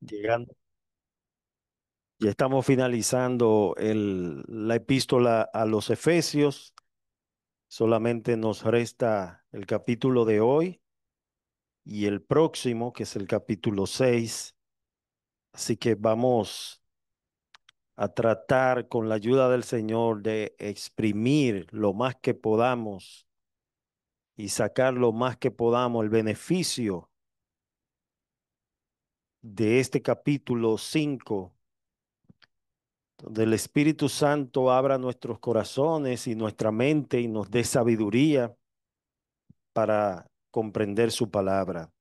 Llegando, ya estamos finalizando la epístola a los Efesios. Solamente nos resta el capítulo de hoy y el próximo, que es el capítulo 6. Así que vamos a tratar con la ayuda del Señor de exprimir lo más que podamos y sacar lo más que podamos el beneficio de este capítulo 5, donde el Espíritu Santo abra nuestros corazones y nuestra mente y nos dé sabiduría para comprender su palabra.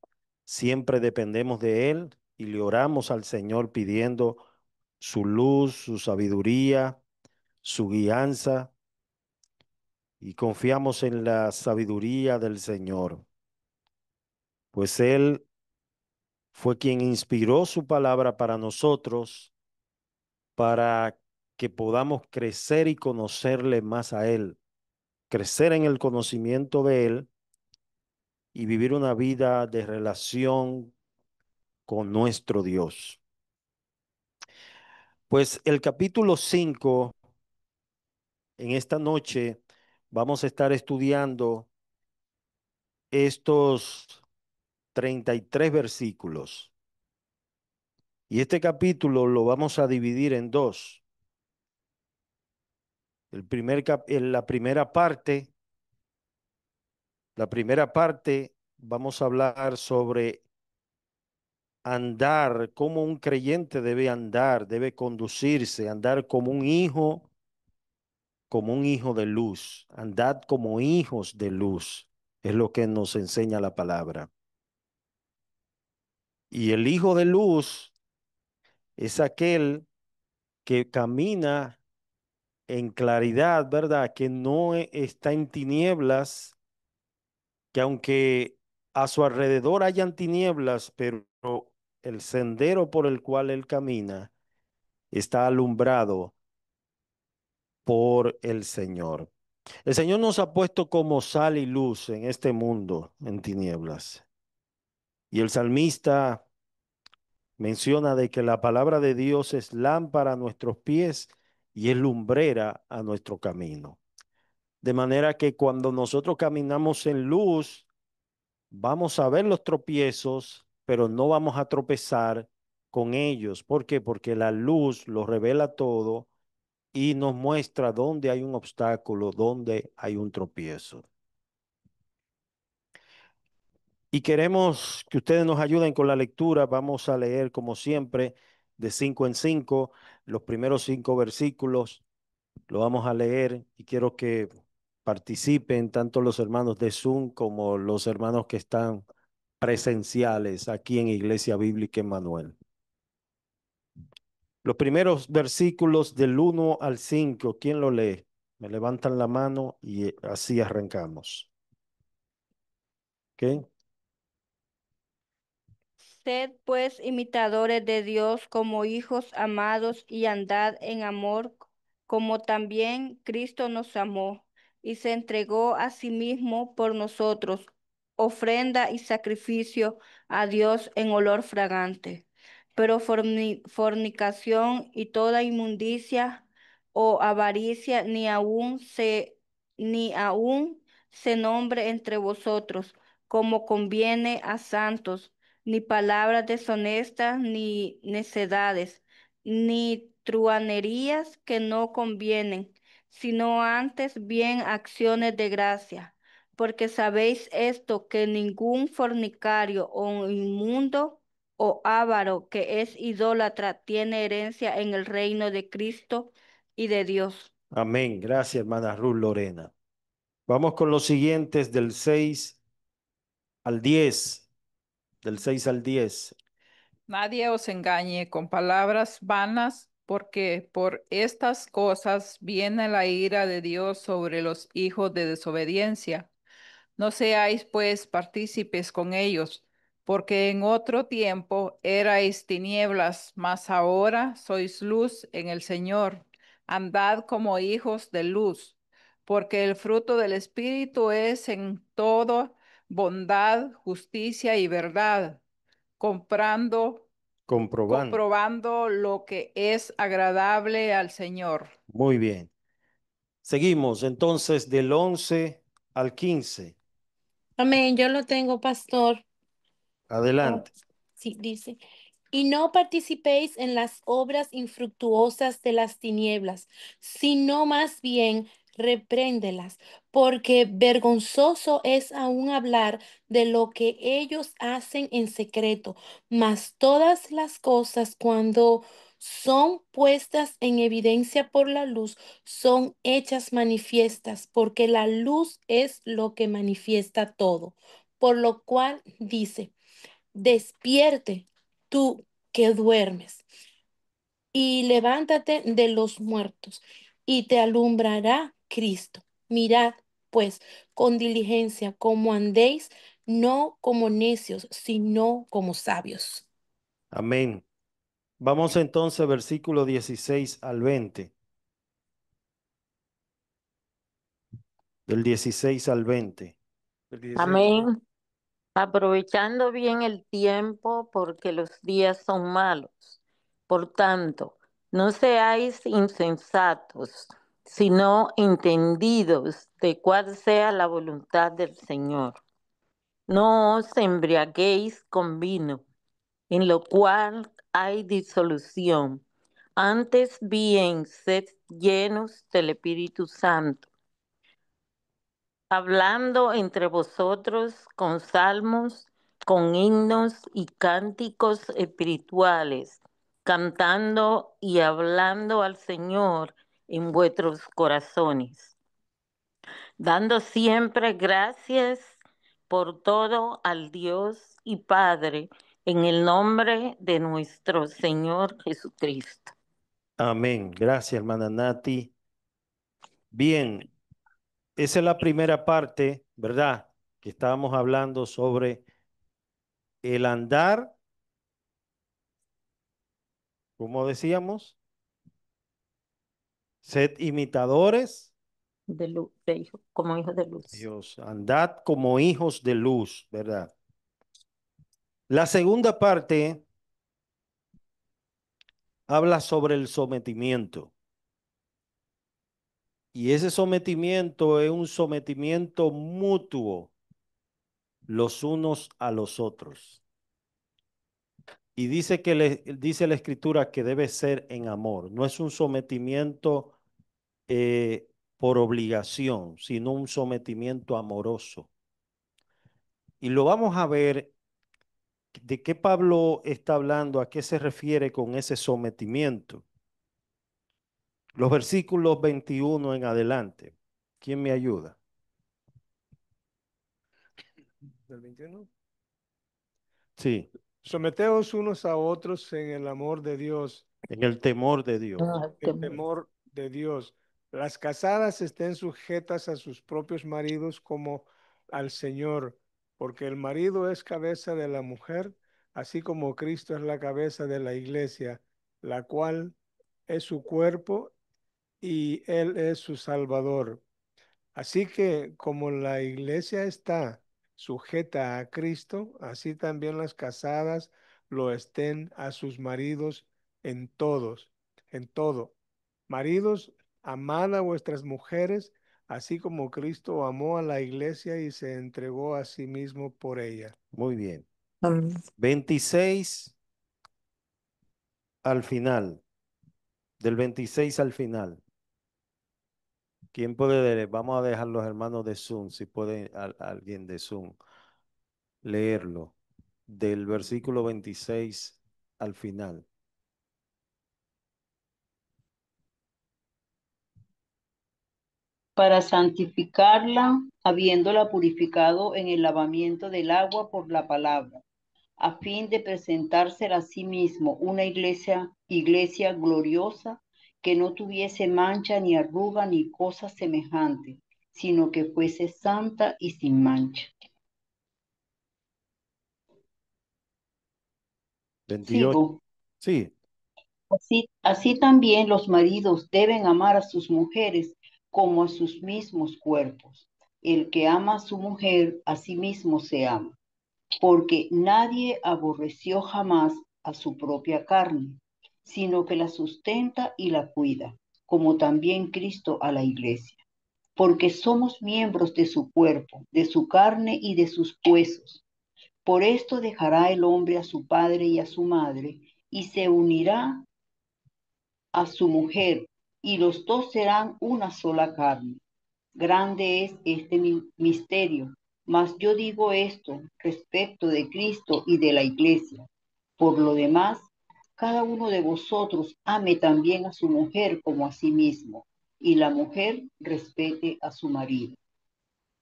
Siempre dependemos de Él y le oramos al Señor pidiendo su luz, su sabiduría, su guianza, y confiamos en la sabiduría del Señor, pues Él fue quien inspiró su palabra para nosotros, para que podamos crecer y conocerle más a Él, crecer en el conocimiento de Él y vivir una vida de relación con nuestro Dios. Pues el capítulo 5, en esta noche vamos a estar estudiando estos 33 versículos. Y este capítulo lo vamos a dividir en dos. En la primera parte vamos a hablar sobre andar, cómo un creyente debe andar, debe conducirse, andar como un hijo de luz. Andad como hijos de luz, es lo que nos enseña la palabra. Y el hijo de luz es aquel que camina en claridad, ¿verdad? Que no está en tinieblas, que aunque a su alrededor hayan tinieblas, pero el sendero por el cual él camina está alumbrado por el Señor. El Señor nos ha puesto como sal y luz en este mundo en tinieblas. Y el salmista menciona de que la palabra de Dios es lámpara a nuestros pies y es lumbrera a nuestro camino. De manera que cuando nosotros caminamos en luz, vamos a ver los tropiezos, pero no vamos a tropezar con ellos. ¿Por qué? Porque la luz lo revela todo y nos muestra dónde hay un obstáculo, dónde hay un tropiezo. Y queremos que ustedes nos ayuden con la lectura. Vamos a leer, como siempre, de 5 en 5, los primeros 5 versículos. Lo vamos a leer y quiero que participen tanto los hermanos de Zoom como los hermanos que están presenciales aquí en Iglesia Bíblica Emmanuel. Los primeros versículos del 1 al 5, ¿quién lo lee? Me levantan la mano y así arrancamos. ¿Ok? Sed pues imitadores de Dios como hijos amados y andad en amor, como también Cristo nos amó y se entregó a sí mismo por nosotros, ofrenda y sacrificio a Dios en olor fragante. Pero fornicación y toda inmundicia o avaricia ni aun se nombre entre vosotros, como conviene a santos, ni palabras deshonestas, ni necedades, ni truhanerías que no convienen, sino antes bien acciones de gracia. Porque sabéis esto, que ningún fornicario o inmundo o avaro que es idólatra tiene herencia en el reino de Cristo y de Dios. Amén. Gracias, hermana Ruth Lorena. Vamos con los siguientes del 6 al 10. Del 6 al 10. Nadie os engañe con palabras vanas, porque por estas cosas viene la ira de Dios sobre los hijos de desobediencia. No seáis pues partícipes con ellos, porque en otro tiempo erais tinieblas, mas ahora sois luz en el Señor. Andad como hijos de luz, porque el fruto del Espíritu es en todo bondad, justicia y verdad, comprando comprobando lo que es agradable al Señor. Muy bien. Seguimos entonces del 11 al 15. Amén, yo lo tengo, pastor. Adelante. Sí, dice. Y no participéis en las obras infructuosas de las tinieblas, sino más bien repréndelas, porque vergonzoso es aún hablar de lo que ellos hacen en secreto, mas todas las cosas cuando son puestas en evidencia por la luz, son hechas manifiestas, porque la luz es lo que manifiesta todo. Por lo cual dice, despierte tú que duermes y levántate de los muertos y te alumbrará Cristo. Mirad, pues, con diligencia cómo andéis, no como necios, sino como sabios. Amén. Vamos entonces versículo 16 al 20. Del 16 al 20. Del 16. Amén. Aprovechando bien el tiempo porque los días son malos. Por tanto, no seáis insensatos, sino entendidos de cuál sea la voluntad del Señor. No os embriaguéis con vino, en lo cual hay disolución. Antes bien, sed llenos del Espíritu Santo, hablando entre vosotros con salmos, con himnos y cánticos espirituales, cantando y hablando al Señor en vuestros corazones, dando siempre gracias por todo al Dios y Padre, en el nombre de nuestro Señor Jesucristo. Amén. Gracias, hermana Nati. Bien, esa es la primera parte, ¿verdad? Que estábamos hablando sobre el andar, como decíamos, sed imitadores. De luz, como hijos de luz. Dios, andad como hijos de luz, ¿verdad? La segunda parte habla sobre el sometimiento. Y ese sometimiento es un sometimiento mutuo los unos a los otros. Y dice dice la escritura que debe ser en amor. No es un sometimiento por obligación, sino un sometimiento amoroso. Y lo vamos a ver de qué Pablo está hablando, a qué se refiere con ese sometimiento. Los versículos 21 en adelante. ¿Quién me ayuda? Del 21. Sí, Someteos unos a otros en el amor de Dios, en el temor de Dios. Ah, el temor de Dios. Las casadas estén sujetas a sus propios maridos como al Señor, porque el marido es cabeza de la mujer, así como Cristo es la cabeza de la iglesia, la cual es su cuerpo y Él es su Salvador. Así que como la iglesia está sujeta a Cristo, así también las casadas lo estén a sus maridos en todo. Maridos, amad a vuestras mujeres, así como Cristo amó a la iglesia y se entregó a sí mismo por ella. Muy bien. amén. 26 al final. Del 26 al final. ¿Quién puede leer? Vamos a dejar los hermanos de Zoom, si puede alguien de Zoom leerlo. Del versículo 26 al final. Para santificarla, habiéndola purificado en el lavamiento del agua por la palabra, a fin de presentársela a sí mismo una iglesia gloriosa, que no tuviese mancha ni arruga ni cosa semejante, sino que fuese santa y sin mancha. 28. Sigo. Sí, Así también los maridos deben amar a sus mujeres como a sus mismos cuerpos. El que ama a su mujer, a sí mismo se ama, porque nadie aborreció jamás a su propia carne, sino que la sustenta y la cuida, como también Cristo a la iglesia, porque somos miembros de su cuerpo, de su carne y de sus huesos. Por esto dejará el hombre a su padre y a su madre, y se unirá a su mujer, y los dos serán una sola carne. Grande es este misterio, mas yo digo esto respecto de Cristo y de la iglesia. Por lo demás, cada uno de vosotros ame también a su mujer como a sí mismo, y la mujer respete a su marido.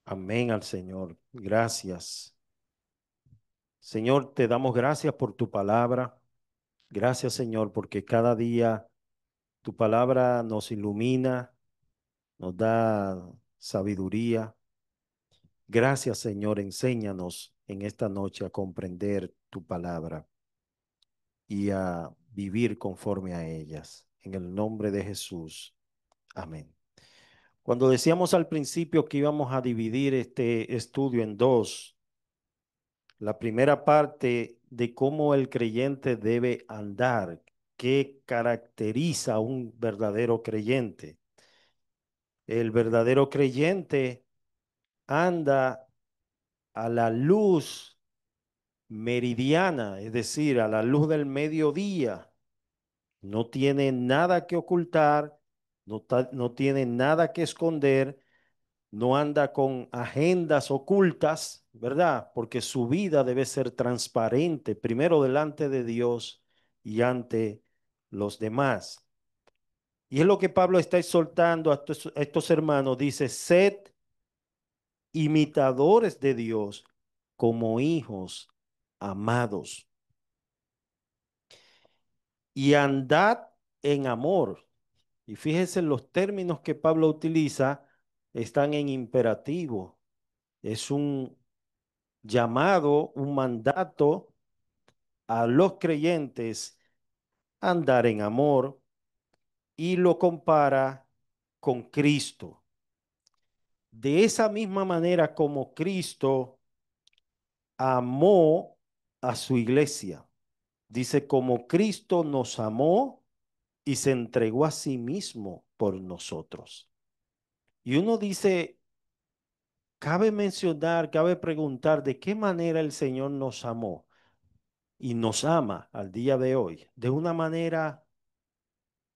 Amén al Señor. Gracias. Señor, te damos gracias por tu palabra. Gracias, Señor, porque cada día tu palabra nos ilumina, nos da sabiduría. Gracias, Señor, enséñanos en esta noche a comprender tu palabra y a vivir conforme a ellas. En el nombre de Jesús. Amén. Cuando decíamos al principio que íbamos a dividir este estudio en dos, la primera parte de cómo el creyente debe andar, qué caracteriza a un verdadero creyente. El verdadero creyente anda a la luz meridiana, es decir, a la luz del mediodía. No tiene nada que ocultar, no tiene nada que esconder, no anda con agendas ocultas, ¿verdad? Porque su vida debe ser transparente, primero delante de Dios y ante los demás. Y es lo que Pablo está exhortando a estos hermanos. Dice, sed imitadores de Dios como hijos amados y andad en amor. Y fíjense, los términos que Pablo utiliza están en imperativo. Es un llamado, un mandato a los creyentes a andar en amor y lo compara con Cristo. De esa misma manera como Cristo amó a su iglesia. Dice, como Cristo nos amó y se entregó a sí mismo por nosotros. Y uno dice, cabe mencionar, cabe preguntar de qué manera el Señor nos amó y nos ama al día de hoy, de una manera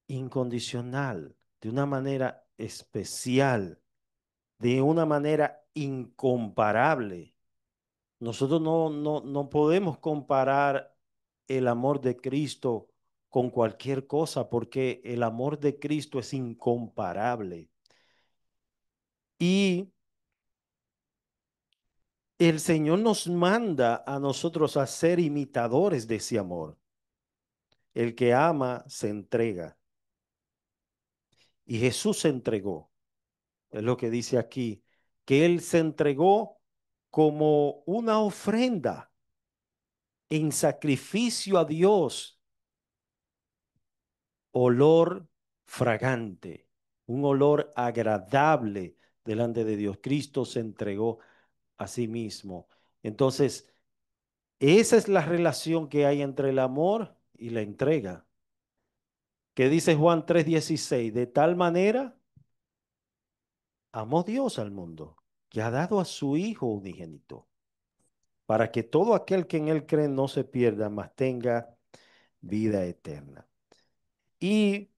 incondicional, de una manera especial, de una manera incomparable. Nosotros no podemos comparar el amor de Cristo con cualquier cosa porque el amor de Cristo es incomparable. Y el Señor nos manda a nosotros a ser imitadores de ese amor. El que ama se entrega. Y Jesús se entregó. Es lo que dice aquí, que Él se entregó como una ofrenda en sacrificio a Dios, olor fragante, un olor agradable delante de Dios. Cristo se entregó a sí mismo. Entonces, esa es la relación que hay entre el amor y la entrega. Que dice Juan 3:16, de tal manera amó Dios al mundo, que ha dado a su Hijo unigénito, para que todo aquel que en él cree no se pierda, mas tenga vida eterna. Y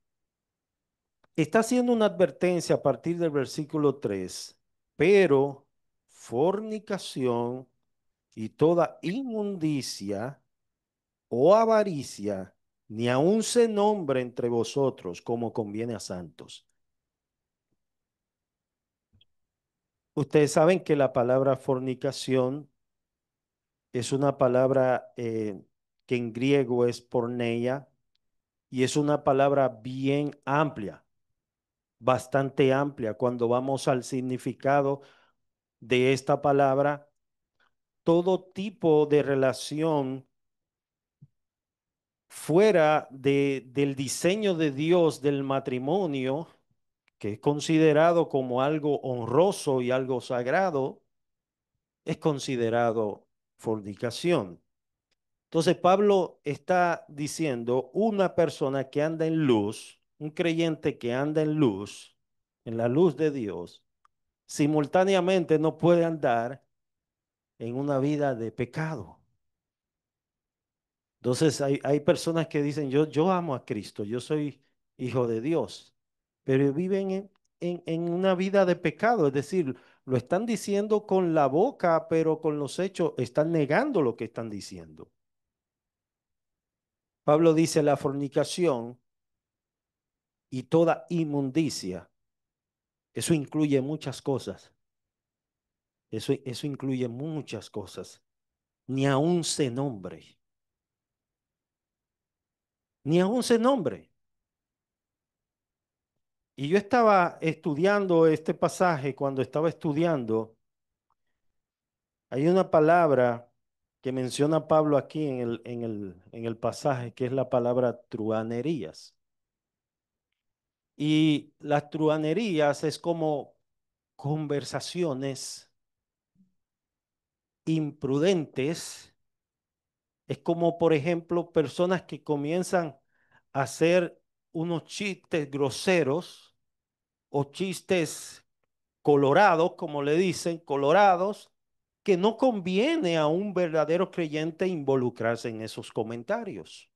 está haciendo una advertencia a partir del versículo 3, pero fornicación y toda inmundicia o avaricia, ni aun se nombre entre vosotros como conviene a santos. Ustedes saben que la palabra fornicación es una palabra que en griego es porneia y es una palabra bien amplia, bastante amplia. Cuando vamos al significado de esta palabra, todo tipo de relación fuera del diseño de Dios del matrimonio, que es considerado como algo honroso y algo sagrado, es considerado fornicación. Entonces Pablo está diciendo, una persona que anda en luz, un creyente que anda en la luz de Dios, simultáneamente no puede andar en una vida de pecado. Entonces hay personas que dicen, yo amo a Cristo, yo soy hijo de Dios, pero viven en una vida de pecado, es decir, lo están diciendo con la boca, pero con los hechos están negando lo que están diciendo. Pablo dice la fornicación y toda inmundicia, eso incluye muchas cosas, eso incluye muchas cosas, ni aún se nombre, ni aún se nombre. Y yo estaba estudiando este pasaje, cuando estaba estudiando, hay una palabra que menciona Pablo aquí en el pasaje, que es la palabra truanerías. Y las truanerías es como conversaciones imprudentes. Es como, por ejemplo, personas que comienzan a hacer unos chistes groseros o chistes colorados, como le dicen, colorados, que no conviene a un verdadero creyente involucrarse en esos comentarios.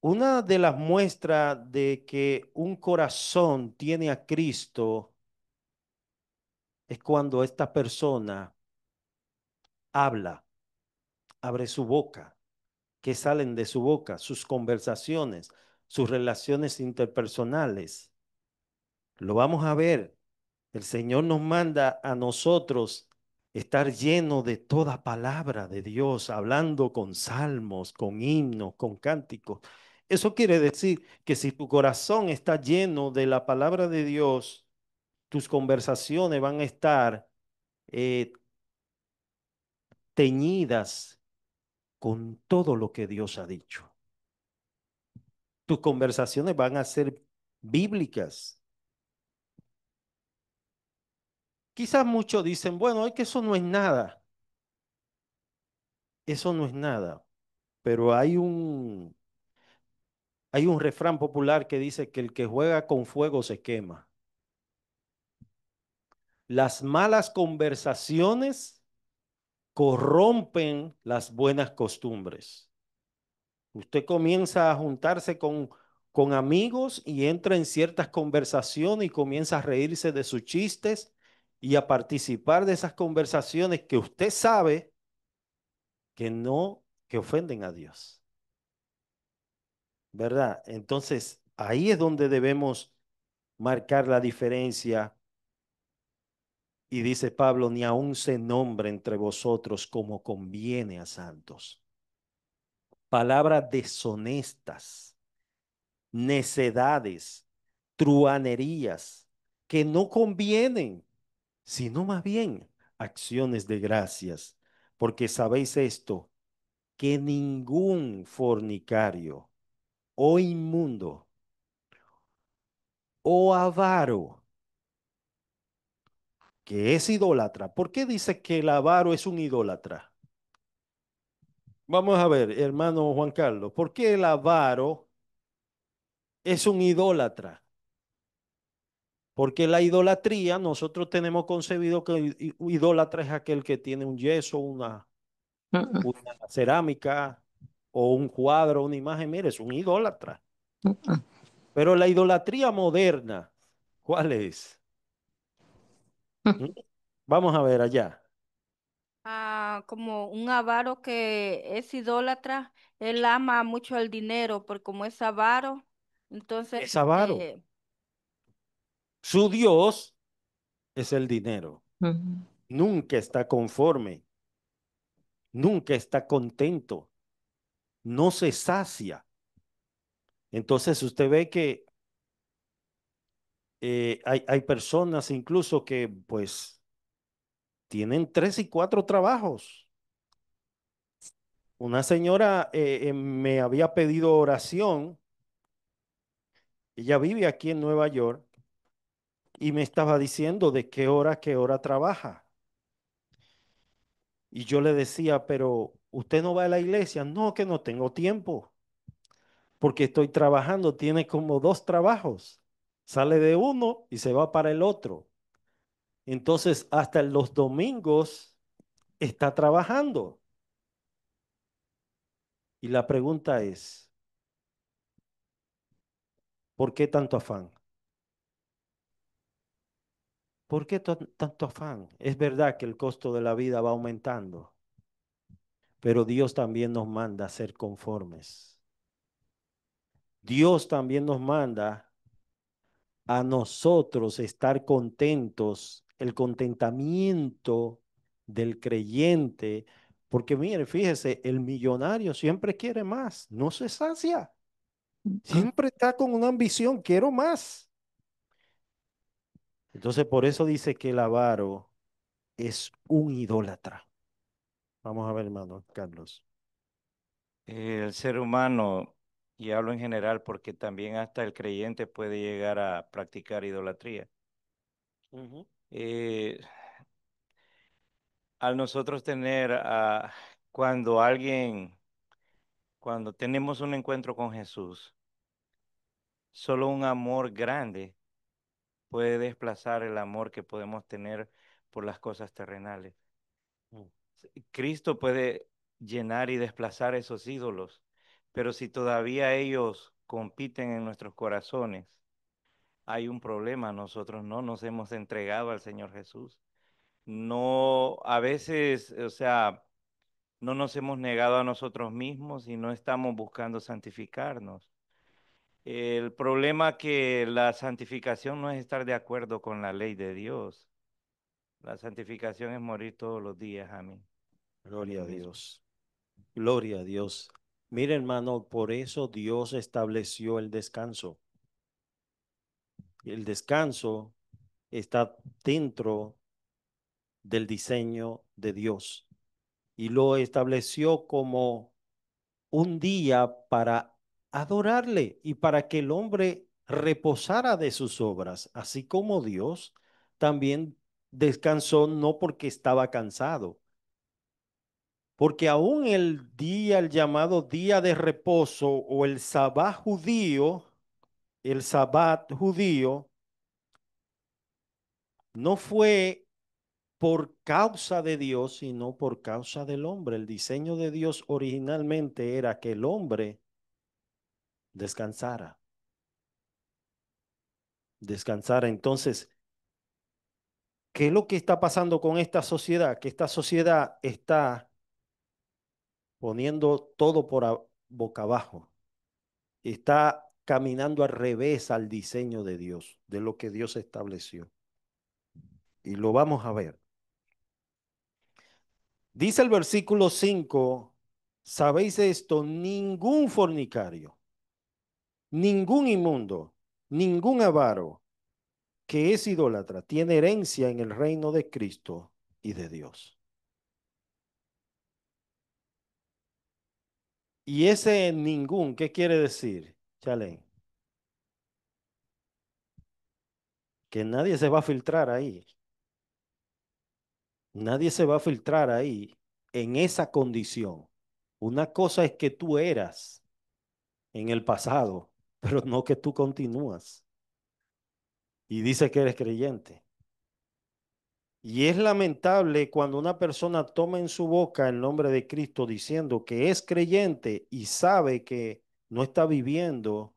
Una de las muestras de que un corazón tiene a Cristo es cuando esta persona habla, abre su boca, que salen de su boca, sus conversaciones, sus relaciones interpersonales. Lo vamos a ver. El Señor nos manda a nosotros estar lleno de toda palabra de Dios, hablando con salmos, con himnos, con cánticos. Eso quiere decir que si tu corazón está lleno de la palabra de Dios, tus conversaciones van a estar eh, teñidas con todo lo que Dios ha dicho. Tus conversaciones van a ser bíblicas. Quizás muchos dicen, bueno, es que eso no es nada. Eso no es nada. Pero hay un refrán popular que dice que el que juega con fuego se quema. Las malas conversaciones corrompen las buenas costumbres. Usted comienza a juntarse con amigos y entra en ciertas conversaciones y comienza a reírse de sus chistes y a participar de esas conversaciones que usted sabe que no, que ofenden a Dios, ¿verdad? Entonces, ahí es donde debemos marcar la diferencia. Y dice Pablo, ni aun se nombre entre vosotros como conviene a santos. Palabras deshonestas, necedades, truanerías, que no convienen, sino más bien acciones de gracias. Porque sabéis esto, que ningún fornicario o inmundo o avaro, que es idólatra. ¿Por qué dice que el avaro es un idólatra? Vamos a ver, hermano Juan Carlos, ¿por qué el avaro es un idólatra? Porque la idolatría, nosotros tenemos concebido que idólatra es aquel que tiene un yeso, Mm, una cerámica o un cuadro, una imagen. Mire, es un idólatra. mm, mm, Pero la idolatría moderna, ¿cuál es? mm. ¿Mm? Vamos a ver allá. Como un avaro que es idólatra, él ama mucho el dinero, porque como es avaro, entonces, Es avaro. Su Dios es el dinero. Mm. Nunca está conforme, nunca está contento, no se sacia. Entonces usted ve que hay personas incluso que pues tienen 3 y 4 trabajos. Una señora me había pedido oración, ella vive aquí en Nueva York y me estaba diciendo de qué hora a qué hora trabaja. Y yo le decía, pero ¿usted no va a la iglesia? No, que no tengo tiempo, porque estoy trabajando, tiene como dos trabajos. Sale de uno y se va para el otro. Entonces, hasta los domingos está trabajando. Y la pregunta es, ¿por qué tanto afán? ¿Por qué tanto afán? Es verdad que el costo de la vida va aumentando, pero Dios también nos manda a ser conformes. Dios también nos manda a nosotros estar contentos, el contentamiento del creyente, porque mire, fíjese, el millonario siempre quiere más, no se sacia, siempre está con una ambición, quiero más. Entonces, por eso dice que el avaro es un idólatra. Vamos a ver, hermano Carlos. El ser humano, y hablo en general porque también hasta el creyente puede llegar a practicar idolatría. Ujú. Eh, Al nosotros tener, cuando alguien, cuando tenemos un encuentro con Jesús, solo un amor grande puede desplazar el amor que podemos tener por las cosas terrenales. Mm. Cristo puede llenar y desplazar esos ídolos, pero si todavía ellos compiten en nuestros corazones, hay un problema. Nosotros no nos hemos entregado al Señor Jesús. No, a veces, o sea, no nos hemos negado a nosotros mismos y no estamos buscando santificarnos. El problema que la santificación no es estar de acuerdo con la ley de Dios. La santificación es morir todos los días a mí Gloria a mismo. Dios. Gloria a Dios. Mire, hermano, por eso Dios estableció el descanso. El descanso está dentro del diseño de Dios y lo estableció como un día para adorarle y para que el hombre reposara de sus obras, así como Dios también descansó no porque estaba cansado, porque aún el día, el llamado día de reposo o el sabbat judío, no fue por causa de Dios, sino por causa del hombre. El diseño de Dios originalmente era que el hombre descansara, descansara. Entonces, ¿qué es lo que está pasando con esta sociedad? Que esta sociedad está poniendo todo boca abajo, está caminando al revés al diseño de Dios, de lo que Dios estableció. Y lo vamos a ver. Dice el versículo 5: ¿sabéis esto? Ningún fornicario, ningún inmundo, ningún avaro que es idólatra tiene herencia en el reino de Cristo y de Dios. Y ese ningún, ¿qué quiere decir, Chalen? Que nadie se va a filtrar ahí. Nadie se va a filtrar ahí en esa condición. Una cosa es que tú eras en el pasado, pero no que tú continúas. Y dice que eres creyente. Y es lamentable cuando una persona toma en su boca el nombre de Cristo diciendo que es creyente y sabe que no está viviendo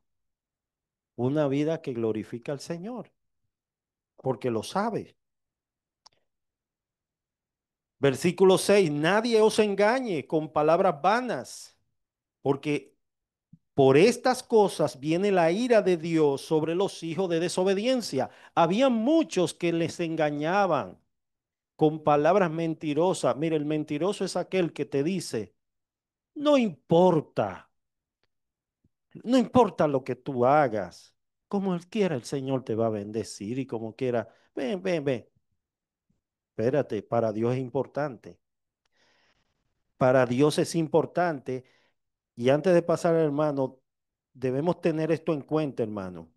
una vida que glorifica al Señor, porque lo sabe. Versículo 6: nadie os engañe con palabras vanas, porque por estas cosas viene la ira de Dios sobre los hijos de desobediencia. Había muchos que les engañaban con palabras mentirosas. Mire, el mentiroso es aquel que te dice, no importa, no importa lo que tú hagas, como él quiera el Señor te va a bendecir y como quiera, ven, ven, ven. Espérate, para Dios es importante. Para Dios es importante. Y antes de pasar, hermano, debemos tener esto en cuenta, hermano.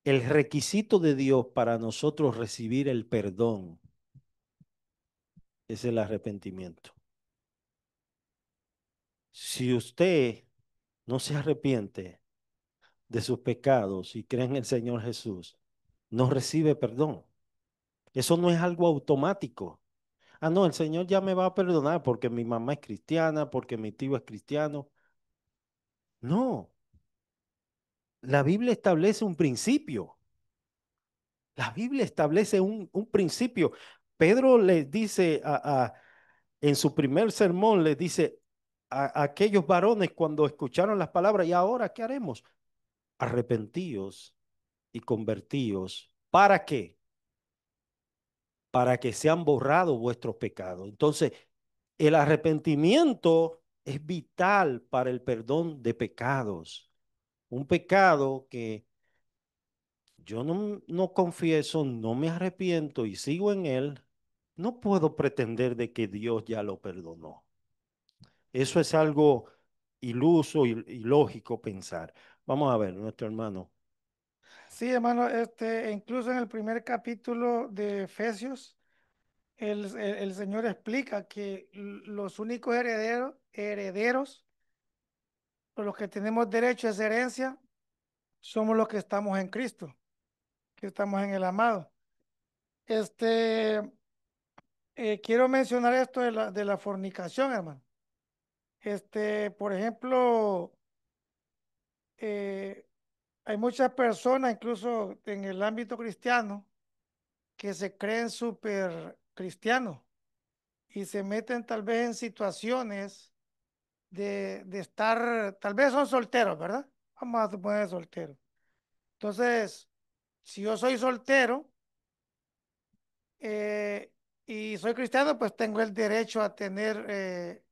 El requisito de Dios para nosotros recibir el perdón es el arrepentimiento. Si usted no se arrepiente de sus pecados y cree en el Señor Jesús, no recibe perdón. Eso no es algo automático. Ah, no, el Señor ya me va a perdonar porque mi mamá es cristiana, porque mi tío es cristiano. No, la Biblia establece un principio. La Biblia establece un principio. Pedro le dice en su primer sermón, le dice a aquellos varones cuando escucharon las palabras, ¿y ahora qué haremos? Arrepentíos y convertíos. ¿Para qué? Para que sean borrados vuestros pecados. Entonces, el arrepentimiento es vital para el perdón de pecados. Un pecado que yo no confieso, no me arrepiento y sigo en él, no puedo pretender de que Dios ya lo perdonó. Eso es algo iluso y ilógico pensar. Vamos a ver, nuestro hermano. Sí, hermano, incluso en el primer capítulo de Efesios, el Señor explica que los únicos herederos, o los que tenemos derecho a esa herencia, somos los que estamos en Cristo, que estamos en el amado. Este, quiero mencionar esto de la fornicación, hermano. Por ejemplo, eh, hay muchas personas, incluso en el ámbito cristiano, que se creen súper cristianos y se meten tal vez en situaciones de estar, tal vez son solteros, ¿verdad? Vamos a suponer solteros. Entonces, si yo soy soltero eh, y soy cristiano, pues tengo el derecho a tener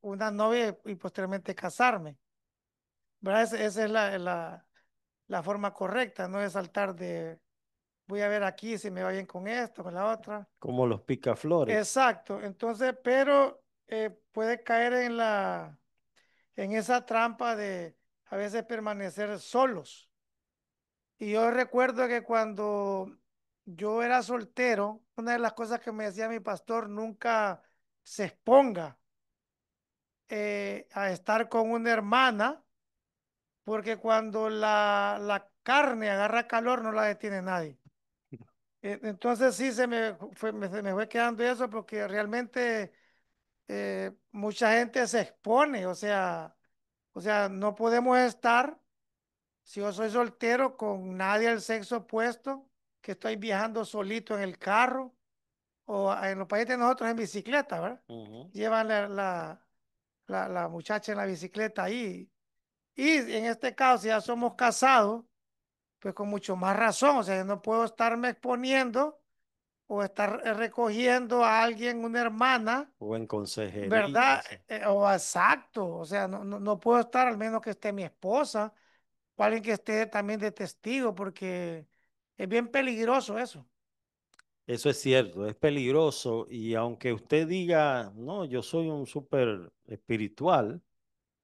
una novia y posteriormente casarme, ¿verdad? Esa es la forma correcta, no es saltar de, voy a ver aquí si me va bien con esto, con la otra. Como los picaflores. Exacto, entonces, pero puede caer en esa trampa de a veces permanecer solos. Y yo recuerdo que cuando yo era soltero, una de las cosas que me decía mi pastor, nunca se exponga a estar con una hermana, porque cuando la carne agarra calor no la detiene nadie. Entonces sí se me fue quedando eso porque realmente mucha gente se expone, o sea, no podemos estar, si yo soy soltero, con nadie del sexo opuesto, que estoy viajando solito en el carro, o en los países de nosotros en bicicleta, ¿verdad? Ujú. Llevan la muchacha en la bicicleta ahí. Y en este caso, si ya somos casados, pues con mucho más razón, o sea, yo no puedo estarme exponiendo o estar recogiendo a alguien, una hermana, O en consejería. ¿verdad? Sí. O exacto, o sea, no puedo estar al menos que esté mi esposa o alguien que esté también de testigo, porque es bien peligroso eso. Eso es cierto, es peligroso y aunque usted diga, no, yo soy un súper espiritual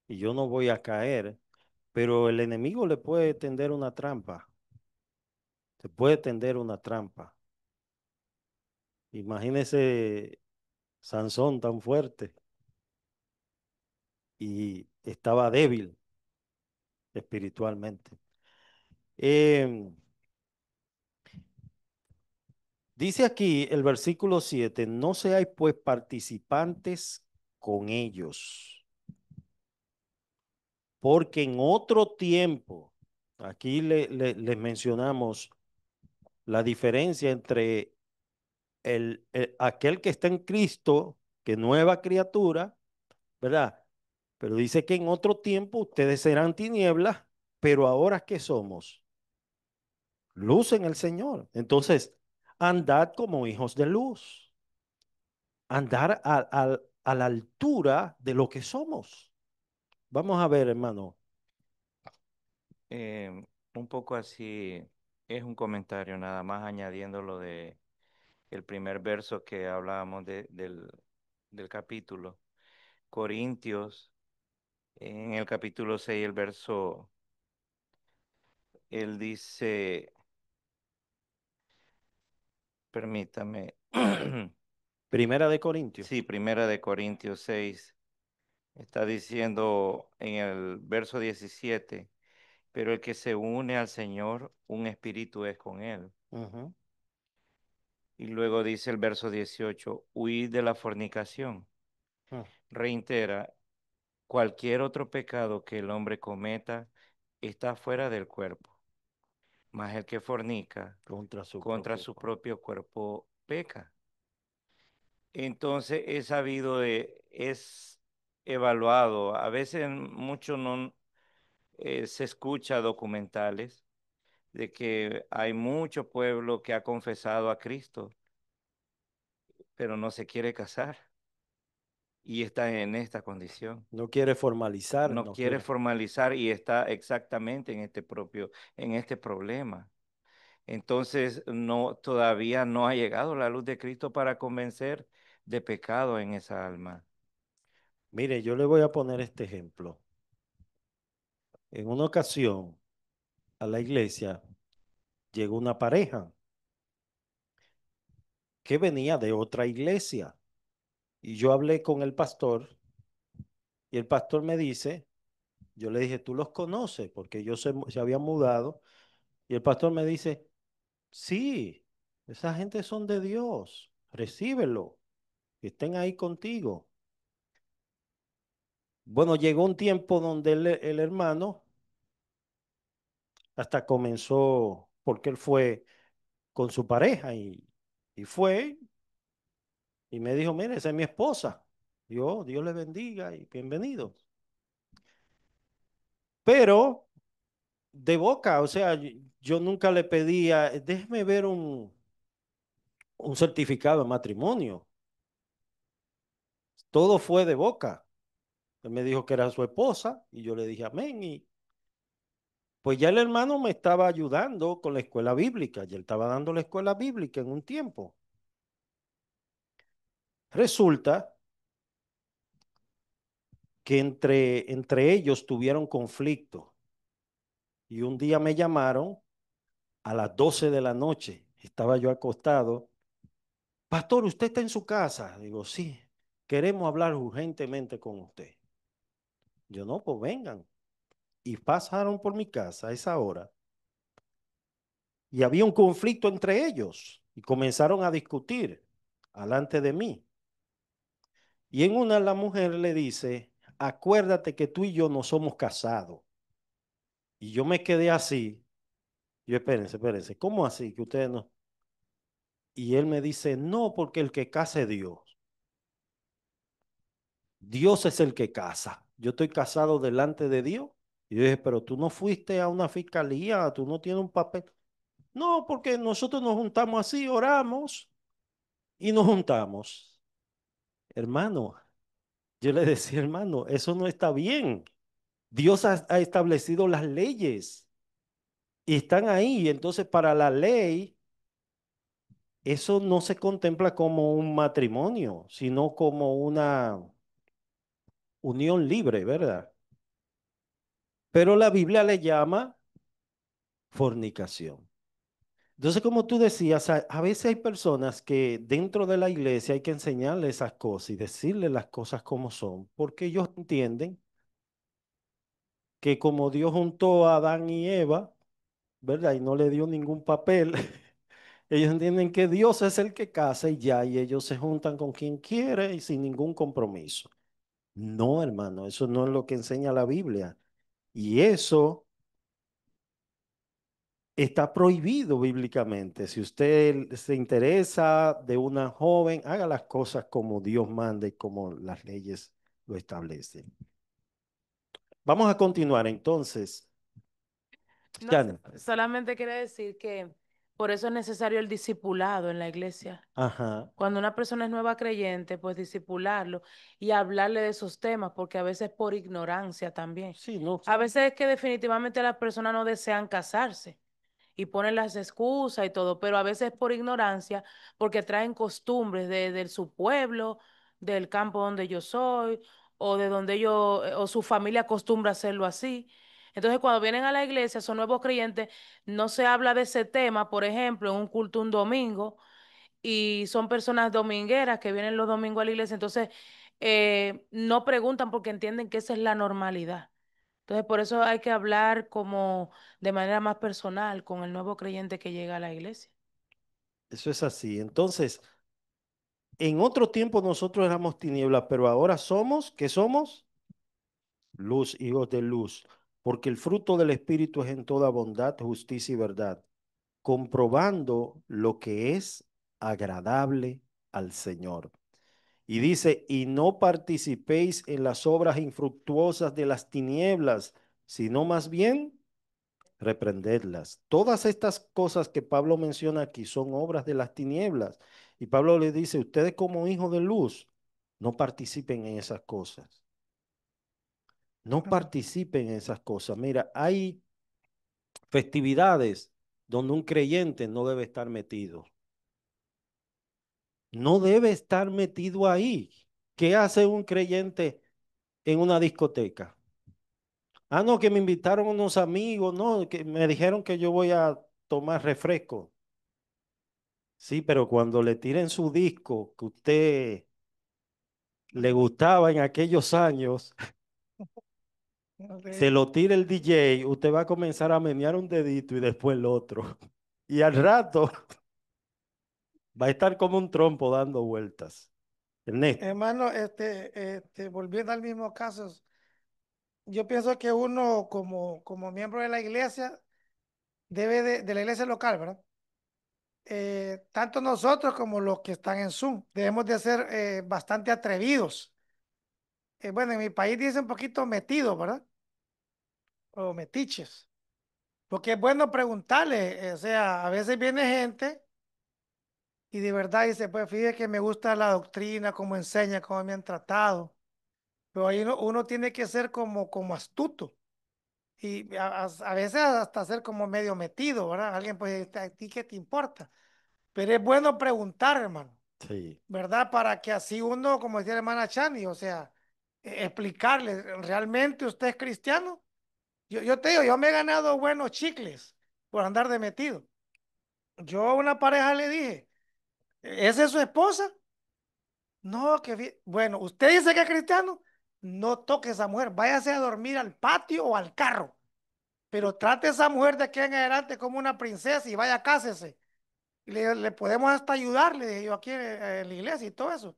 y yo no voy a caer, pero el enemigo le puede tender una trampa, se puede tender una trampa. Imagínese Sansón tan fuerte y estaba débil espiritualmente. Em, Dice aquí el versículo 7: no seáis pues participantes con ellos, porque en otro tiempo, aquí les mencionamos la diferencia entre aquel que está en Cristo, que nueva criatura, ¿verdad? Pero dice que en otro tiempo ustedes serán tinieblas, pero ahora ¿qué somos? Luz en el Señor. Entonces, andad como hijos de luz. Andar a la altura de lo que somos. Vamos a ver, hermano. Un poco así es un comentario, nada más añadiendo lo de el primer verso que hablábamos del capítulo. Corintios, en el capítulo 6 el verso él dice, permítame, Primera de Corintios. sí, Primera de Corintios 6, está diciendo en el verso 17, pero el que se une al Señor, un espíritu es con él. Ujú. Y luego dice el verso 18, huid de la fornicación. Mm. Reitera, cualquier otro pecado que el hombre cometa está fuera del cuerpo, mas el que fornica Contra su contra propio su cuerpo. propio cuerpo peca. Entonces es sabido, es evaluado. A veces mucho no se escucha documentales de que hay mucho pueblo que ha confesado a Cristo, pero no se quiere casar y está en esta condición. No quiere formalizar, No no quiere quiere. formalizar y está exactamente en este problema. Entonces, no, todavía no ha llegado la luz de Cristo para convencer de pecado en esa alma. Mire, yo le voy a poner este ejemplo. En una ocasión a la iglesia llegó una pareja que venía de otra iglesia y yo hablé con el pastor y el pastor me dice, yo le dije, ¿tú los conoces? Porque ellos se habían mudado y el pastor me dice, sí, esa gente son de Dios, recíbelo, que estén ahí contigo. Bueno, llegó un tiempo donde el hermano hasta comenzó, porque él fue con su pareja y fue y me dijo, mire, esa es mi esposa. Dios le bendiga y bienvenido. Pero de boca, o sea, yo nunca le pedía, déjeme ver un certificado de matrimonio. Todo fue de boca. Él me dijo que era su esposa y yo le dije amén. Y pues ya el hermano me estaba ayudando con la escuela bíblica. Ya él estaba dando la escuela bíblica en un tiempo. Resulta que entre ellos tuvieron conflicto. Y un día me llamaron a las 12 de la noche. Estaba yo acostado. Pastor, ¿usted está en su casa? Digo, sí, queremos hablar urgentemente con usted. Yo no, pues vengan. Y pasaron por mi casa a esa hora. Y había un conflicto entre ellos. Y comenzaron a discutir alante de mí. Y en una la mujer le dice, acuérdate que tú y yo no somos casados. Y yo me quedé así. Yo, espérense, ¿cómo así que ustedes no? Y él me dice, no, porque el que casa es Dios. Dios es el que casa. Yo estoy casado delante de Dios. Y yo dije, pero tú no fuiste a una fiscalía, tú no tienes un papel. No, porque nosotros nos juntamos así, oramos y nos juntamos. Hermano, yo le decía, hermano, eso no está bien. Dios ha establecido las leyes y están ahí. Entonces, para la ley, eso no se contempla como un matrimonio, sino como una unión libre, ¿verdad? Pero la Biblia le llama fornicación. Entonces, como tú decías, a veces hay personas que dentro de la iglesia hay que enseñarles esas cosas y decirles las cosas como son, porque ellos entienden que como Dios juntó a Adán y Eva, ¿verdad? Y no le dio ningún papel, ellos entienden que Dios es el que casa y ya, y ellos se juntan con quien quiere y sin ningún compromiso. No, hermano, eso no es lo que enseña la Biblia. Y eso está prohibido bíblicamente. Si usted se interesa de una joven, haga las cosas como Dios manda y como las leyes lo establecen. Vamos a continuar entonces. No, Janet. solamente quiere decir que por eso es necesario el discipulado en la iglesia. Ajá. Cuando una persona es nueva creyente, pues discipularlo y hablarle de esos temas, porque a veces por ignorancia también. Sí, no. A veces es que definitivamente las personas no desean casarse y ponen las excusas y todo, pero a veces por ignorancia, porque traen costumbres de su pueblo, del campo donde yo soy, o de donde yo, o su familia acostumbra hacerlo así. Entonces, cuando vienen a la iglesia, son nuevos creyentes, no se habla de ese tema, por ejemplo, en un culto un domingo, y son personas domingueras que vienen los domingos a la iglesia, entonces no preguntan porque entienden que esa es la normalidad. Entonces, por eso hay que hablar como de manera más personal con el nuevo creyente que llega a la iglesia. Eso es así. Entonces, en otro tiempo nosotros éramos tinieblas, pero ahora somos, ¿qué somos? Luz, hijos de luz. Porque el fruto del Espíritu es en toda bondad, justicia y verdad, comprobando lo que es agradable al Señor. Y dice, y no participéis en las obras infructuosas de las tinieblas, sino más bien reprendedlas. Todas estas cosas que Pablo menciona aquí son obras de las tinieblas. Y Pablo le dice, ustedes como hijos de luz, no participen en esas cosas. No participen en esas cosas. Mira, hay festividades donde un creyente no debe estar metido. No debe estar metido ahí. ¿Qué hace un creyente en una discoteca? Ah, no, que me invitaron unos amigos, no, que me dijeron que yo voy a tomar refresco. Sí, pero cuando le tiren su disco que usted le gustaba en aquellos años, se lo tira el DJ, usted va a comenzar a menear un dedito y después el otro. Y al rato va a estar como un trompo dando vueltas. Ernesto. Hermano, volviendo al mismo caso, yo pienso que uno como miembro de la iglesia debe de la iglesia local, ¿verdad? Tanto nosotros como los que están en Zoom, debemos de ser bastante atrevidos. Bueno, en mi país dice un poquito metidos, ¿verdad? O metiches. Porque es bueno preguntarle, o sea, a veces viene gente y de verdad dice, pues fíjese que me gusta la doctrina, cómo enseña, cómo me han tratado. Pero ahí uno tiene que ser como astuto. Y a veces hasta ser como medio metido, ¿verdad? Alguien pues, ¿a ti qué te importa? Pero es bueno preguntar, hermano, Sí. ¿verdad? Para que así uno, como decía la hermana Chani, o sea, explicarle, ¿realmente usted es cristiano? Yo te digo, yo me he ganado buenos chicles por andar de metido. Yo a una pareja le dije, ¿esa es su esposa? No, bueno, usted dice que es cristiano, no toque a esa mujer, váyase a dormir al patio o al carro, pero trate a esa mujer de aquí en adelante como una princesa y vaya, cásese. Y le podemos hasta ayudar, le dije yo aquí en la iglesia y todo eso.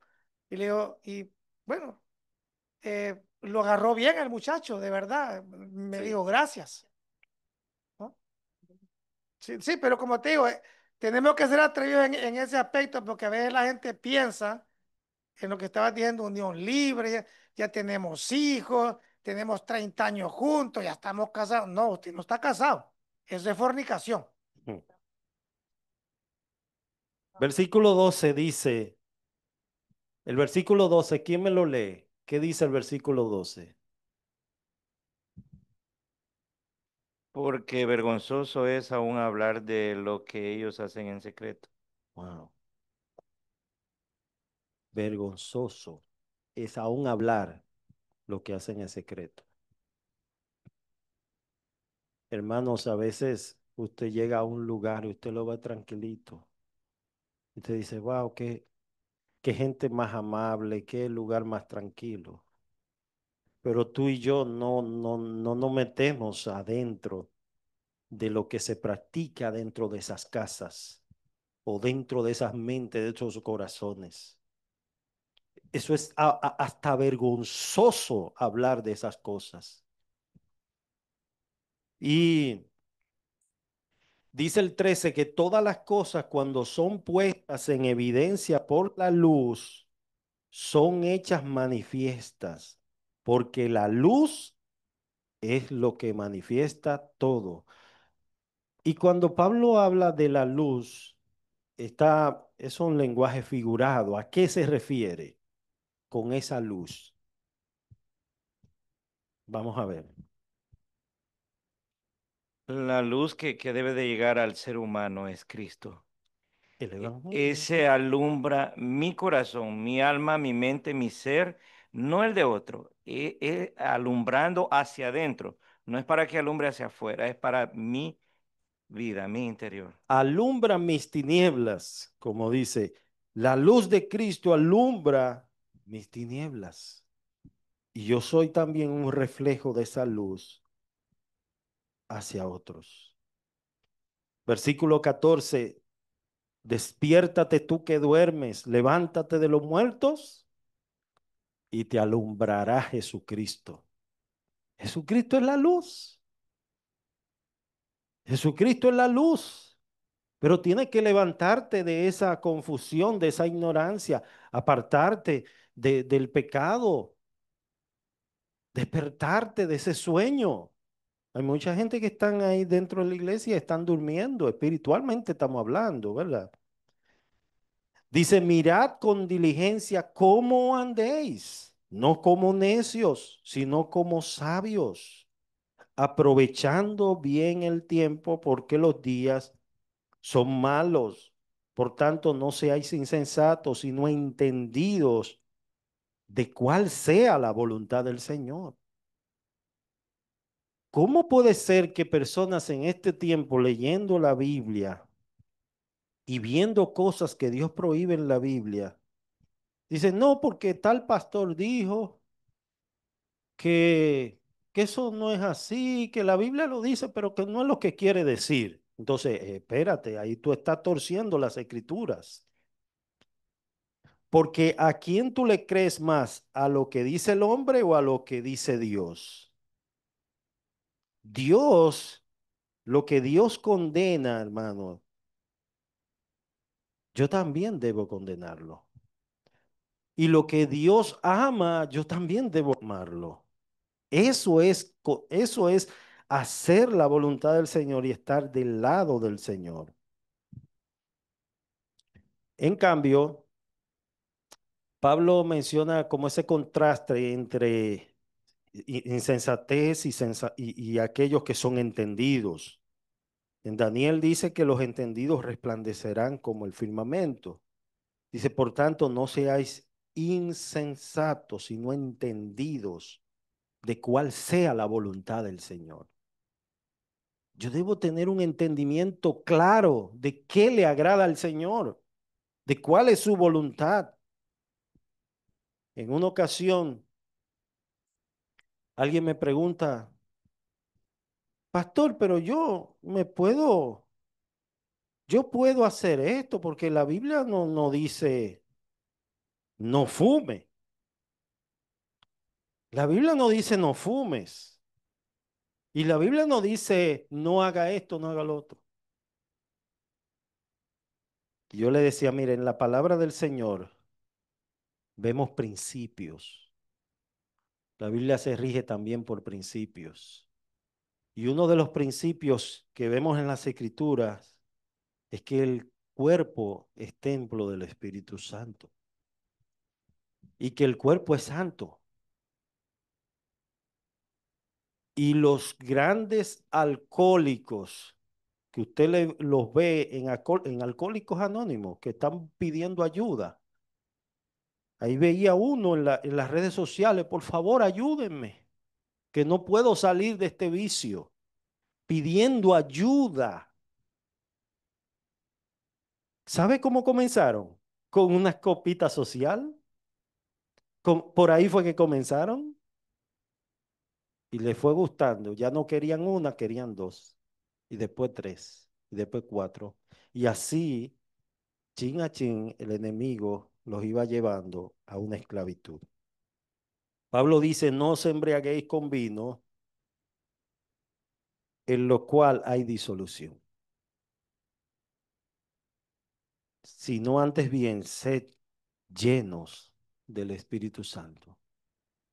Y le digo, y bueno, lo agarró bien el muchacho, de verdad. Me Sí. dijo, gracias. ¿No? Sí, sí, pero como te digo, tenemos que ser atrevidos en ese aspecto porque a veces la gente piensa en lo que estabas diciendo, unión libre, ya tenemos hijos, tenemos 30 años juntos, ya estamos casados. No, usted no está casado. Eso es fornicación. Mm. Versículo 12 dice, el versículo 12, ¿quién me lo lee? ¿Qué dice el versículo 12? Porque vergonzoso es aún hablar de lo que ellos hacen en secreto. Wow. Vergonzoso es aún hablar lo que hacen en secreto. Hermanos, a veces usted llega a un lugar y usted lo ve tranquilito. Usted dice, wow, qué gente más amable, qué lugar más tranquilo. Pero tú y yo no nos metemos adentro de lo que se practica dentro de esas casas o dentro de esas mentes, de esos corazones. Eso es hasta vergonzoso hablar de esas cosas. Y dice el 13 que todas las cosas cuando son puestas en evidencia por la luz, son hechas manifiestas, porque la luz es lo que manifiesta todo. Y cuando Pablo habla de la luz, es un lenguaje figurado. ¿A qué se refiere con esa luz? Vamos a ver. La luz que debe de llegar al ser humano es Cristo. El evangelio. Ese alumbra mi corazón, mi alma, mi mente, mi ser, no el de otro, alumbrando hacia adentro. No es para que alumbre hacia afuera, es para mi vida, mi interior. Alumbra mis tinieblas, como dice, la luz de Cristo alumbra mis tinieblas. Y yo soy también un reflejo de esa luz hacia otros. Versículo 14, despiértate tú que duermes, levántate de los muertos y te alumbrará Jesucristo. Jesucristo es la luz. Jesucristo es la luz. Pero tienes que levantarte de esa confusión, de esa ignorancia, apartarte del pecado, despertarte de ese sueño. Hay mucha gente que están ahí dentro de la iglesia y están durmiendo, espiritualmente estamos hablando, ¿verdad? Dice, mirad con diligencia cómo andéis, no como necios, sino como sabios, aprovechando bien el tiempo porque los días son malos. Por tanto, no seáis insensatos, sino entendidos de cuál sea la voluntad del Señor. ¿Cómo puede ser que personas en este tiempo leyendo la Biblia y viendo cosas que Dios prohíbe en la Biblia, dicen, no, porque tal pastor dijo que, que eso no es así, que la Biblia lo dice, pero que no es lo que quiere decir? Entonces, espérate, ahí tú estás torciendo las escrituras. Porque ¿a quién tú le crees más? ¿A lo que dice el hombre o a lo que dice Dios? Dios, lo que Dios condena, hermano, yo también debo condenarlo. Y lo que Dios ama, yo también debo amarlo. Eso es hacer la voluntad del Señor y estar del lado del Señor. En cambio, Pablo menciona como ese contraste entre insensatez y aquellos que son entendidos. En Daniel dice que los entendidos resplandecerán como el firmamento. Dice, por tanto, no seáis insensatos, sino entendidos de cuál sea la voluntad del Señor. Yo debo tener un entendimiento claro de qué le agrada al Señor, de cuál es su voluntad. En una ocasión, alguien me pregunta, pastor, pero yo puedo hacer esto porque la Biblia no dice no fume. La Biblia no dice no fumes. Y la Biblia no dice no haga esto, no haga lo otro. Y yo le decía, mire, en la palabra del Señor vemos principios. La Biblia se rige también por principios. Y uno de los principios que vemos en las Escrituras es que el cuerpo es templo del Espíritu Santo y que el cuerpo es santo. Y los grandes alcohólicos que usted los ve en Alcohólicos Anónimos que están pidiendo ayuda. Ahí veía uno en las redes sociales, por favor, ayúdenme, que no puedo salir de este vicio, pidiendo ayuda. ¿Sabe cómo comenzaron? Con una copita social. Por ahí fue que comenzaron y les fue gustando. Ya no querían una, querían dos. Y después tres. Y después cuatro. Y así, chin a chin, el enemigo los iba llevando a una esclavitud. Pablo dice, no os embriaguéis con vino, en lo cual hay disolución, sino antes bien, sed llenos del Espíritu Santo.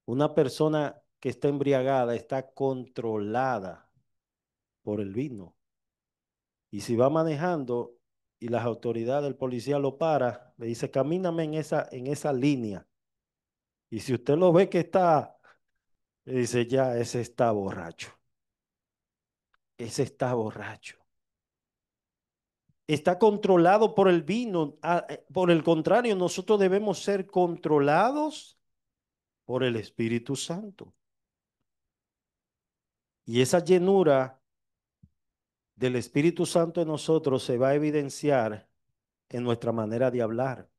Una persona que está embriagada está controlada por el vino. Y si va manejando y las autoridades, el policía lo para, le dice, camíname en esa línea. Y si usted lo ve que está, le dice, ya, ese está borracho. Ese está borracho. Está controlado por el vino. Por el contrario, nosotros debemos ser controlados por el Espíritu Santo. Y esa llenura del Espíritu Santo en nosotros se va a evidenciar en nuestra manera de hablar.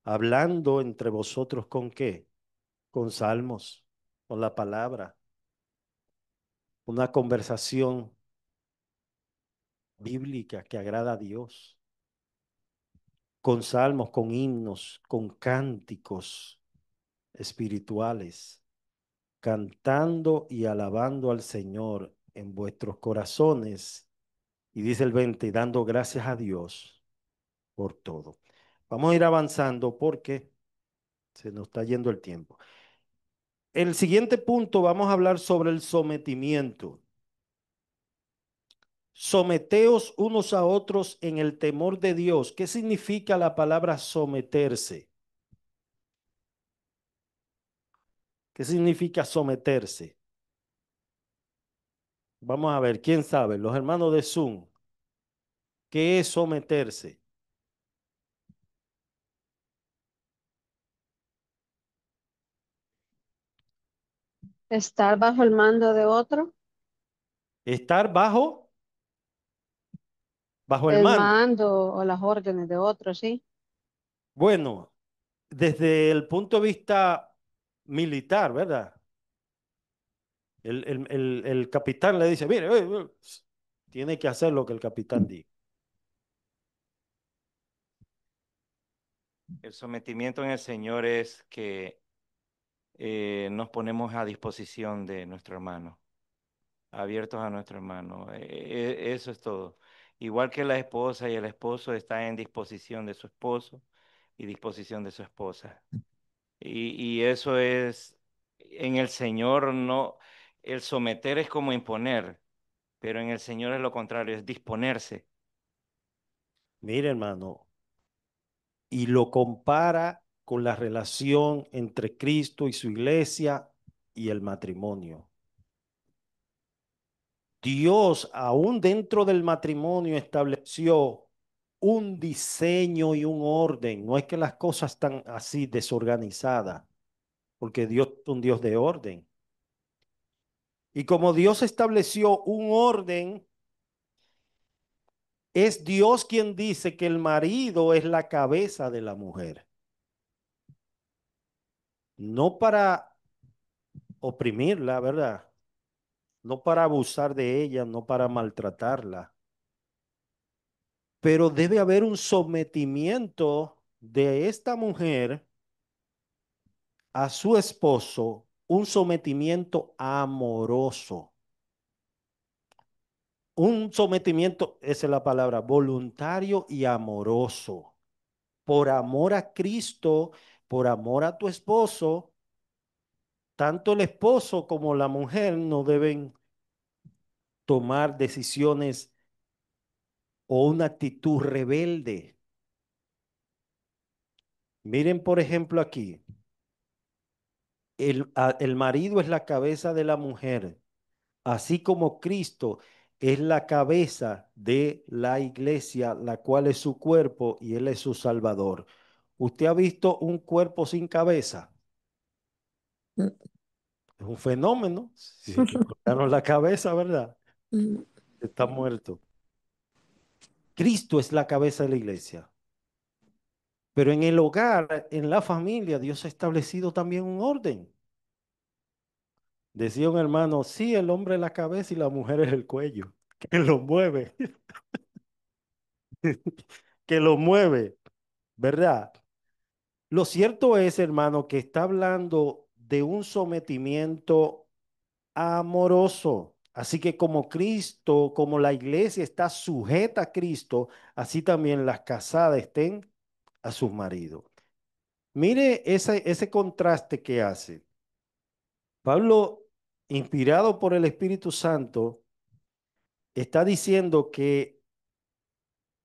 Hablando entre vosotros con qué? Con salmos, con la palabra, una conversación bíblica que agrada a Dios, con salmos, con himnos, con cánticos espirituales, cantando y alabando al Señor en vuestros corazones. Y dice el 20, dando gracias a Dios por todo. Vamos a ir avanzando porque se nos está yendo el tiempo. El siguiente punto vamos a hablar sobre el sometimiento. Someteos unos a otros en el temor de Dios. ¿Qué significa la palabra someterse? ¿Qué significa someterse? Vamos a ver, ¿quién sabe? Los hermanos de Zoom. ¿Qué es someterse? Estar bajo el mando de otro, Estar bajo el el mando. mando o las órdenes de otro, ¿sí? Bueno, desde el punto de vista militar, ¿verdad? El capitán le dice, mire, tiene que hacer lo que el capitán diga. El sometimiento en el Señor es que nos ponemos a disposición de nuestro hermano, abiertos a nuestro hermano. Eso es todo. Igual que la esposa y el esposo está en disposición de su esposo y disposición de su esposa. Y eso es, en el Señor no, el someter es como imponer, pero en el Señor es lo contrario, es disponerse. Mire, hermano, y lo compara con la relación entre Cristo y su iglesia y el matrimonio. Dios, aún dentro del matrimonio, estableció un diseño y un orden. No es que las cosas están así desorganizadas, porque Dios es un Dios de orden. Y como Dios estableció un orden, es Dios quien dice que el marido es la cabeza de la mujer. No para oprimirla, ¿verdad? No para abusar de ella, no para maltratarla, pero debe haber un sometimiento de esta mujer a su esposo, un sometimiento amoroso, un sometimiento, esa es la palabra, voluntario y amoroso, por amor a Cristo, por amor a tu esposo. Tanto el esposo como la mujer no deben tomar decisiones o una actitud rebelde. Miren, por ejemplo, aquí, el marido es la cabeza de la mujer, así como Cristo es la cabeza de la iglesia, la cual es su cuerpo y él es su salvador. ¿Usted ha visto un cuerpo sin cabeza? Mm, Es un fenómeno. Si le cortaron la cabeza, ¿verdad? mm. Está muerto. Cristo es la cabeza de la iglesia. Pero en el hogar, en la familia, Dios ha establecido también un orden. Decía un hermano, sí, el hombre es la cabeza y la mujer es el cuello, que lo mueve, que lo mueve, ¿verdad? Lo cierto es, hermano, que está hablando de un sometimiento amoroso. Así que como Cristo, como la iglesia está sujeta a Cristo, así también las casadas estén a sus maridos. Mire ese contraste que hace. Pablo, inspirado por el Espíritu Santo, está diciendo que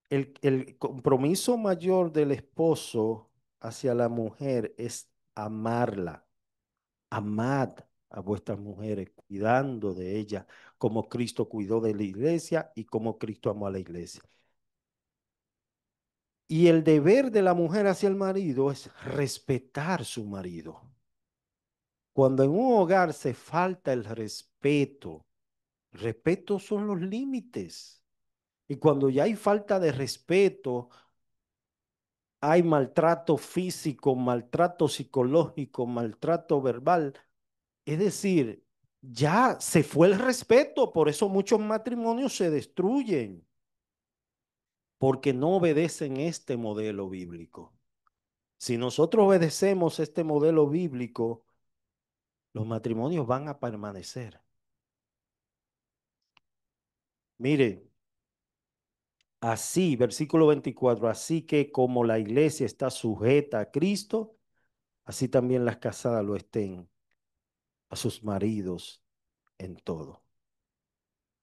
el compromiso mayor del esposo hacia la mujer es amarla. Amad a vuestras mujeres, cuidando de ellas, como Cristo cuidó de la iglesia y como Cristo amó a la iglesia. Y el deber de la mujer hacia el marido es respetar su marido. Cuando en un hogar se falta el respeto son los límites. Y cuando ya hay falta de respeto, hay maltrato físico, maltrato psicológico, maltrato verbal. Es decir, ya se fue el respeto, por eso muchos matrimonios se destruyen, porque no obedecen este modelo bíblico. Si nosotros obedecemos este modelo bíblico, los matrimonios van a permanecer. Mire, así, versículo 24, así que como la iglesia está sujeta a Cristo, así también las casadas lo estén a sus maridos en todo.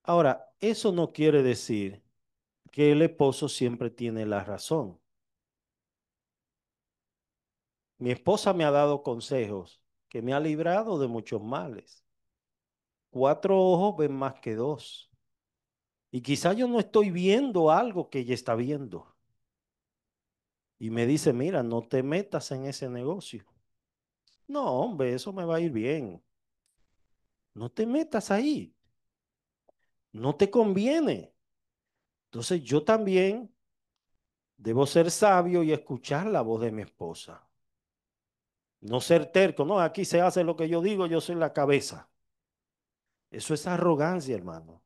Ahora, eso no quiere decir que el esposo siempre tiene la razón. Mi esposa me ha dado consejos que me ha librado de muchos males. 4 ojos ven más que 2. Y quizá yo no estoy viendo algo que ella está viendo. Y me dice, mira, no te metas en ese negocio. No, hombre, eso me va a ir bien. No te metas ahí. No te conviene. Entonces yo también debo ser sabio y escuchar la voz de mi esposa. No ser terco, no, aquí se hace lo que yo digo, yo soy la cabeza. Eso es arrogancia, hermano.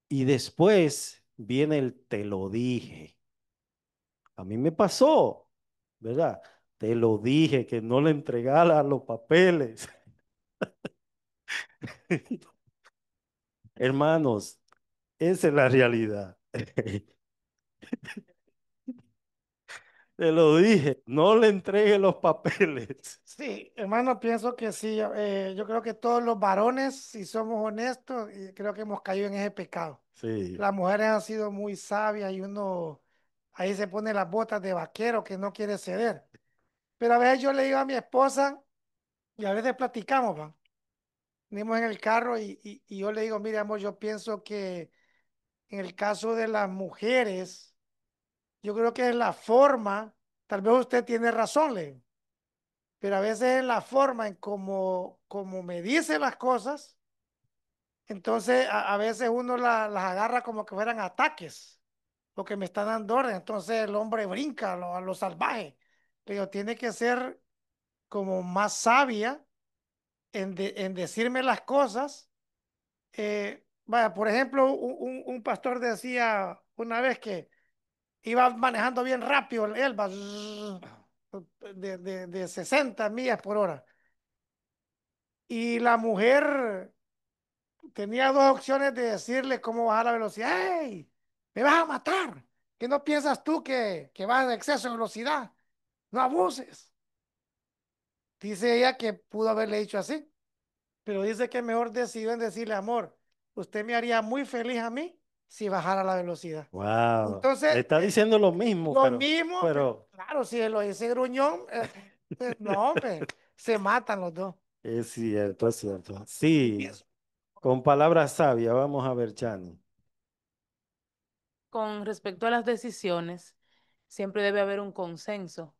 Y después viene el te lo dije. A mí me pasó, ¿verdad? Te lo dije que no le entregara los papeles. Hermanos, esa es la realidad. Te lo dije, no le entregue los papeles. Sí, hermano, pienso que sí. Yo creo que todos los varones, si somos honestos, y creo que hemos caído en ese pecado. Sí. Las mujeres han sido muy sabias y uno ahí se pone las botas de vaquero que no quiere ceder. Pero a veces yo le digo a mi esposa y a veces platicamos, va. Venimos en el carro y yo le digo, mire, amor, yo pienso que en el caso de las mujeres, yo creo que es la forma, tal vez usted tiene razón, le digo, pero a veces es la forma en como me dice las cosas, entonces a veces uno las agarra como que fueran ataques, porque me está dando orden, entonces el hombre brinca a lo salvaje, pero tiene que ser como más sabia en decirme las cosas. Vaya, por ejemplo, un pastor decía una vez que iba manejando bien rápido, él va de 60 millas por hora. Y la mujer tenía dos opciones de decirle cómo bajar la velocidad. ¡Ey! ¡Me vas a matar! ¿Qué no piensas tú que vas de exceso de velocidad? No abuses. Dice ella que pudo haberle dicho así, pero dice que mejor decidió en decirle, amor, usted me haría muy feliz a mí si bajara la velocidad. Wow. Entonces, Le está diciendo lo mismo, lo mismo, pero pero claro, si lo dice gruñón, no, hombre, se matan los dos. es cierto, es cierto. Sí, con palabras sabias, vamos a ver, Chani. Con respecto a las decisiones, siempre debe haber un consenso,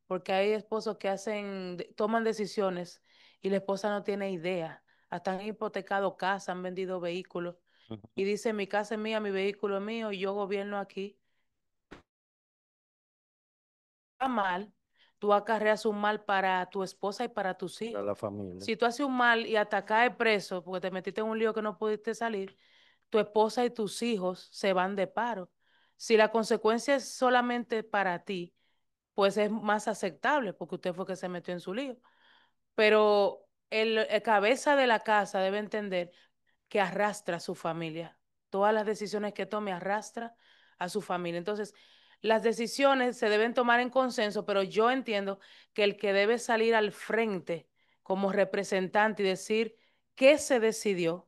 porque hay esposos que toman decisiones y la esposa no tiene idea. Hasta han hipotecado casa, han vendido vehículos y dice, mi casa es mía, mi vehículo es mío y yo gobierno aquí. Está mal, tú acarreas un mal para tu esposa y para tus A hijos. la familia. Si tú haces un mal y hasta caes preso porque te metiste en un lío que no pudiste salir, tu esposa y tus hijos se van de paro. Si la consecuencia es solamente para ti, pues es más aceptable porque usted fue que se metió en su lío. Pero el cabeza de la casa debe entender que arrastra a su familia. Todas las decisiones que tome arrastra a su familia. Entonces, las decisiones se deben tomar en consenso, pero yo entiendo que el que debe salir al frente como representante y decir qué se decidió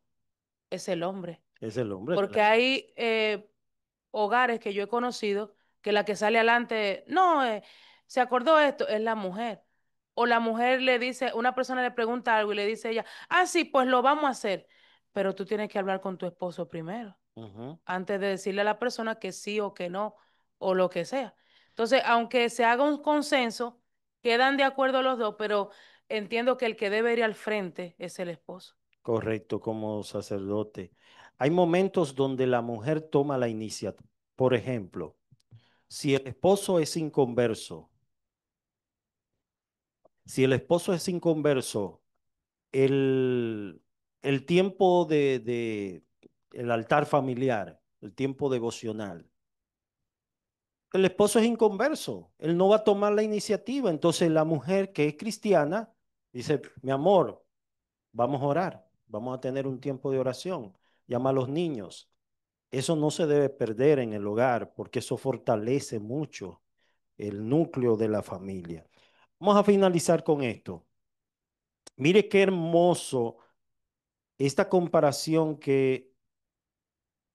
es el hombre. Es el hombre, Porque claro. hay hogares que yo he conocido que la que sale adelante, no, se acordó esto, es la mujer. O la mujer le dice, una persona le pregunta algo y le dice ella, ah, sí, pues lo vamos a hacer. Pero tú tienes que hablar con tu esposo primero, Ujú. antes de decirle a la persona que sí o que no, o lo que sea. Entonces, aunque se haga un consenso, quedan de acuerdo los dos, pero entiendo que el que debe ir al frente es el esposo. Correcto, como sacerdote. Hay momentos donde la mujer toma la iniciativa. Por ejemplo, si el esposo es inconverso, si el esposo es inconverso, el, el tiempo de el altar familiar, el tiempo devocional, el esposo es inconverso, él no va a tomar la iniciativa. Entonces la mujer que es cristiana dice, mi amor, vamos a orar, vamos a tener un tiempo de oración, llama a los niños. Eso no se debe perder en el hogar porque eso fortalece mucho el núcleo de la familia. Vamos a finalizar con esto. Mire qué hermoso esta comparación que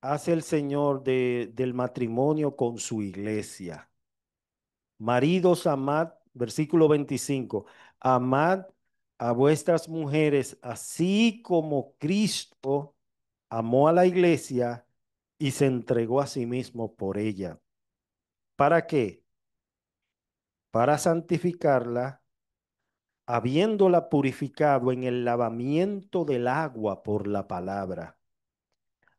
hace el Señor del matrimonio con su iglesia. Maridos, amad, versículo 25, amad a vuestras mujeres así como Cristo amó a la iglesia y se entregó a sí mismo por ella. ¿Para qué? Para santificarla, habiéndola purificado en el lavamiento del agua por la palabra,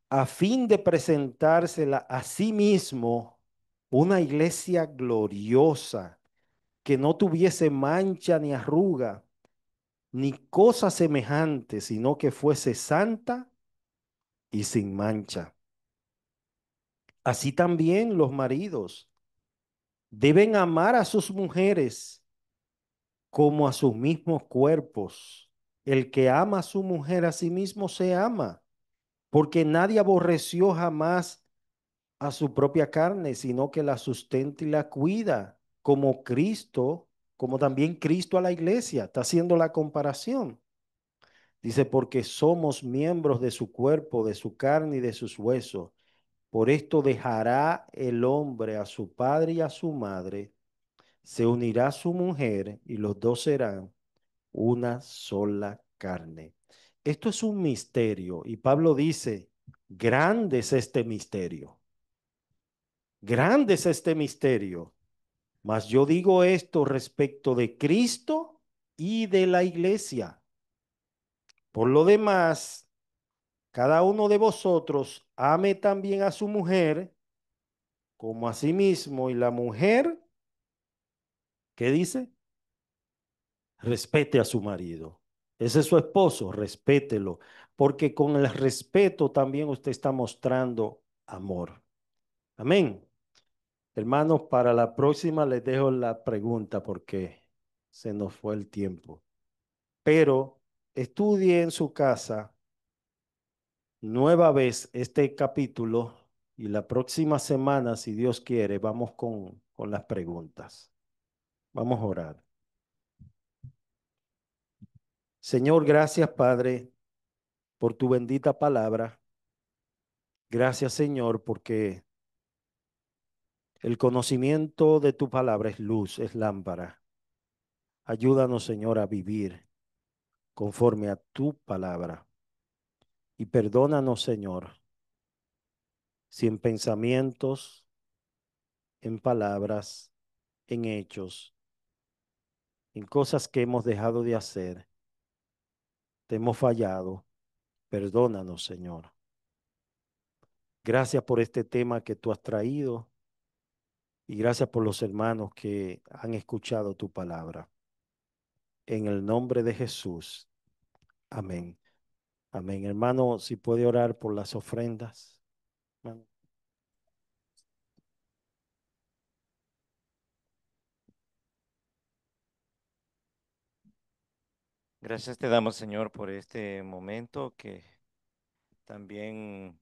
a fin de presentársela a sí mismo una iglesia gloriosa, que no tuviese mancha ni arruga, ni cosa semejante, sino que fuese santa y sin mancha. Así también los maridos deben amar a sus mujeres como a sus mismos cuerpos. El que ama a su mujer a sí mismo se ama, porque nadie aborreció jamás a su propia carne, sino que la sustenta y la cuida, como Cristo, como también Cristo a la iglesia. Está haciendo la comparación. Dice, porque somos miembros de su cuerpo, de su carne y de sus huesos. Por esto dejará el hombre a su padre y a su madre, se unirá a su mujer y los dos serán una sola carne. Esto es un misterio y Pablo dice, grande es este misterio, grande es este misterio. Mas yo digo esto respecto de Cristo y de la iglesia. Por lo demás, cada uno de vosotros ame también a su mujer como a sí mismo, y la mujer, ¿qué dice? Respete a su marido. Ese es su esposo, respételo, porque con el respeto también usted está mostrando amor. Amén. Hermanos, para la próxima les dejo la pregunta porque se nos fue el tiempo. Pero estudie en su casa nueva vez este capítulo y la próxima semana, si Dios quiere, vamos con las preguntas. Vamos a orar. Señor, gracias, Padre, por tu bendita palabra. Gracias, Señor, porque el conocimiento de tu palabra es luz, es lámpara. Ayúdanos, Señor, a vivir conforme a tu palabra. Y perdónanos, Señor, si en pensamientos, en palabras, en hechos, en cosas que hemos dejado de hacer, te hemos fallado. Perdónanos, Señor. Gracias por este tema que tú has traído y gracias por los hermanos que han escuchado tu palabra. En el nombre de Jesús. Amén. Amén. Hermano, si puede orar por las ofrendas. Hermano. Gracias te damos, Señor, por este momento que también